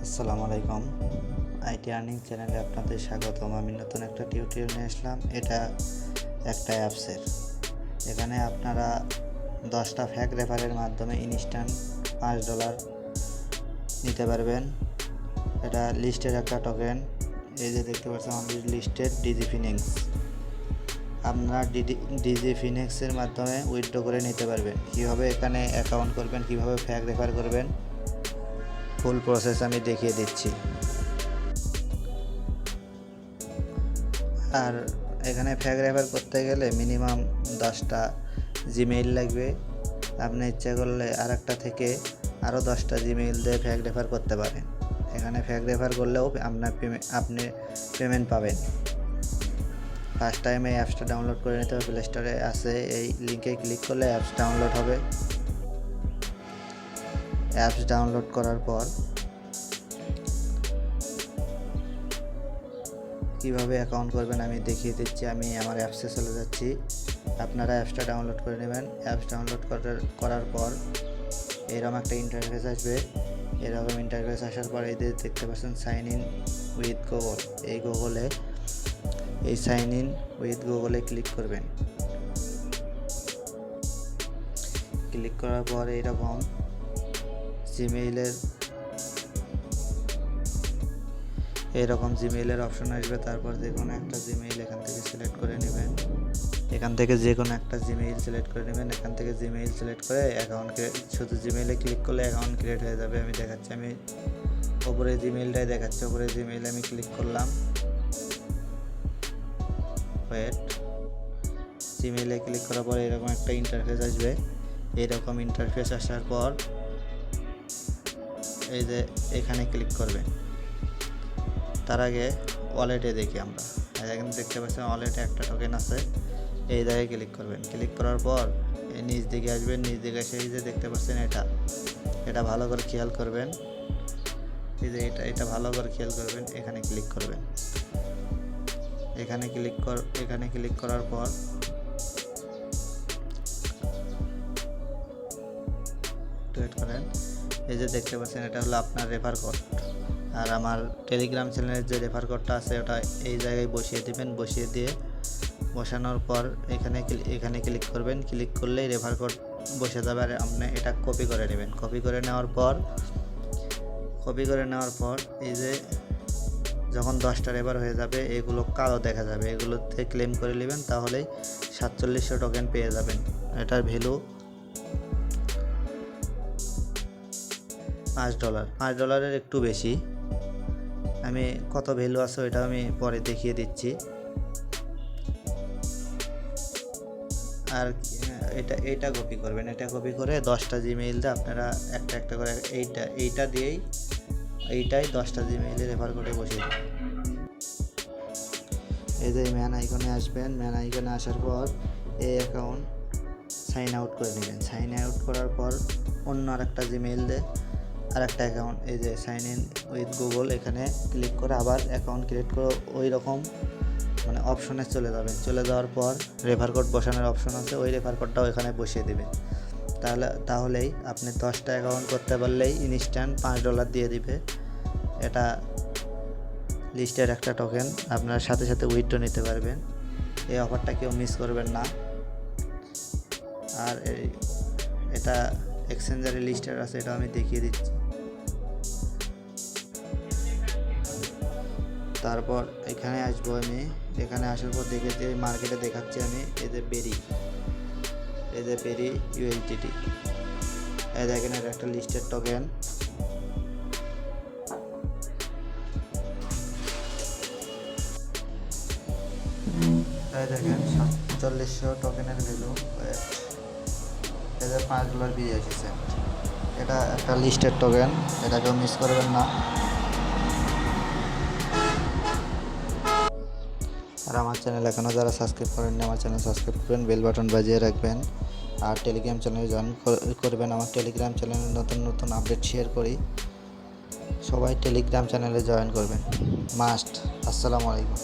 আসসালামু আলাইকুম। IT earning চ্যানেলে আপনাদের স্বাগতম। আমি নতুন একটা টিউটোরিয়াল নিয়ে আসলাম। এটা একটা অ্যাপসের। এখানে আপনারা 10টা ফ্যাক রেফারের মাধ্যমে ইনস্ট্যান্ট $5 নিতে পারবেন। এটা লিস্টের একটা টোকেন। এই যে দেখতে পাচ্ছেন আমাদের লিস্টের ডিজি ফিনিক্স। আপনারা ডিজি ফিনিক্সের মাধ্যমে উইথড্র করে নিতে পারবেন। কীভাবে এখানে অ্যাকাউন্ট করবেন, কীভাবে ফ্যাক রেফার করবেন, ফুল প্রসেস আমি দেখিয়ে দিচ্ছি। আর এখানে ফ্যাক রেফার করতে গেলে মিনিমাম 10টা জিমেইল লাগবে। আপনি ইচ্ছা করলে আরেকটা থেকে আরও 10টা জিমেইল দিয়ে ফ্যাক রেফার করতে পারেন। এখানে ফ্যাক রেফার করলেও আপনি পেমেন্ট পাবেন। ফার্স্ট টাইম এই অ্যাপসটা ডাউনলোড করে নিতে হবে। প্লে স্টোরে আছে, এই লিঙ্কে ক্লিক করলে অ্যাপস ডাউনলোড হবে। অ্যাপস ডাউনলোড করার পর কীভাবে অ্যাকাউন্ট করবেন আমি দেখিয়ে দিচ্ছি। আমি আমার অ্যাপসে চলে যাচ্ছি। আপনারা অ্যাপসটা ডাউনলোড করে নেবেন। অ্যাপস ডাউনলোড করার পর এরকম একটা ইন্টারফেস আসবে। এরকম ইন্টারফেস আসার পর এই দেখতে পাচ্ছেন সাইন ইন উইথ গুগল। এই সাইন ইন উইথ গুগলে ক্লিক করবেন। ক্লিক করার পর এরকম জিমেইলের অপশন আসবে। তারপর যে কোনো একটা জিমেইল এখান থেকে সিলেক্ট করে নেবেন। এখান থেকে জিমেইল সিলেক্ট করে অ্যাকাউন্টকে শুধু জিমেইলে ক্লিক করলে অ্যাকাউন্ট ক্রিয়েট হয়ে যাবে। আমি দেখাচ্ছি, আমি ওপরে জিমেইলটাই দেখাচ্ছি। ওপরে জিমেইলে আমি ক্লিক করলাম। জিমেইলে ক্লিক করার পর এরকম একটা ইন্টারফেস আসবে। এইরকম ইন্টারফেস আসার পর এই যে এখানে ক্লিক করবেন। তার আগে ওয়ালেটে দেখি আমরা। এখানে দেখতে পাচ্ছেন ওয়ালেটে একটা টোকেন আছে। এই জায়গায় ক্লিক করবেন। ক্লিক করার পর এই নিচ দিকে আসবেন। নিচ দিকে এসে এই যে দেখতে পাচ্ছেন এটা ভালো করে খেয়াল করবেন। এই যে এটা ভালো করে খেয়াল করবেন। এখানে ক্লিক করবেন। এখানে ক্লিক করার পর ওয়েট করেন। এই যে দেখতে পাচ্ছেন এটা হলো আপনার রেফার কোড। আর আমার টেলিগ্রাম চ্যানেলের যে রেফার কোডটা আছে ওটা এই জায়গায় বসিয়ে দেবেন। বসিয়ে দিয়ে বসানোর পর এখানে ক্লিক করবেন। ক্লিক করলেই রেফার কোড বসে যাবে। আর আপনি এটা কপি করে নেবেন। কপি করে নেওয়ার পর এই যে যখন 10টা রেফার হয়ে যাবে এগুলো কালো দেখা যাবে। এগুলোতে ক্লেম করে নেবেন, তাহলেই 4700 টোকেন পেয়ে যাবেন। এটার ভ্যালু $5 একটু বেশি। আমি কত ভ্যালু আছে ওইটা আমি পরে দেখিয়ে দিচ্ছি। আর এটা কপি করবেন। এটা কপি করে 10টা জিমেইল দিয়ে আপনারা একটা করে এইটাই 10টা জিমেইলে রেফার করে বসিয়ে দেবেন। এই যে ম্যান আইকনে আসবেন। ম্যান আইকনে আসার পর এই অ্যাকাউন্ট সাইন আউট করে নেবেন। সাইন আউট করার পর অন্য আরেকটা জিমেইল দিয়ে আরেকটা অ্যাকাউন্ট, এই যে সাইন ইন উইথ গুগল, এখানে ক্লিক করে আবার অ্যাকাউন্ট ক্রিয়েট করে ওই রকম অপশনে চলে যাবেন। চলে যাওয়ার পর রেফার কোড বসানোর অপশন আছে, ওই রেফার কোডটাও এখানে বসিয়ে দেবেন। তাহলেই আপনি 10টা অ্যাকাউন্ট করতে পারলেই ইনস্ট্যান্ট $5 দিয়ে দিবে। এটা লিস্টের একটা টোকেন, আপনার সাথে সাথে উইথড্র নিতে পারবেন। এই অফারটা কেউ মিস করবেন না। আর এটা এক্সচেঞ্জারে লিস্টের আছে, এটা আমি দেখিয়ে দিচ্ছি। তারপর এখানে আসবো আমি। এখানে আসার পর দেখেছি মার্কেটে দেখাচ্ছি আমি এই যে বেরি USDT। এই দেখেন এটা একটা লিস্টেড টোকেন। এই দেখেন 4700 টোকেনের ভ্যালু। এদের $5.82। এটা একটা লিস্টেড টোকেন, এটাকেও মিস করবেন না। আর আমার চ্যানেল এখনও যারা সাবস্ক্রাইব করেননি আমার চ্যানেল সাবস্ক্রাইব করবেন, বেল বাটন বাজিয়ে রাখবেন। আর টেলিগ্রাম চ্যানেলে জয়েন করবেন। আমার টেলিগ্রাম চ্যানেলে নতুন আপডেট শেয়ার করি। সবাই টেলিগ্রাম চ্যানেলে জয়েন করবেন মাস্ট। আসসালামু আলাইকুম।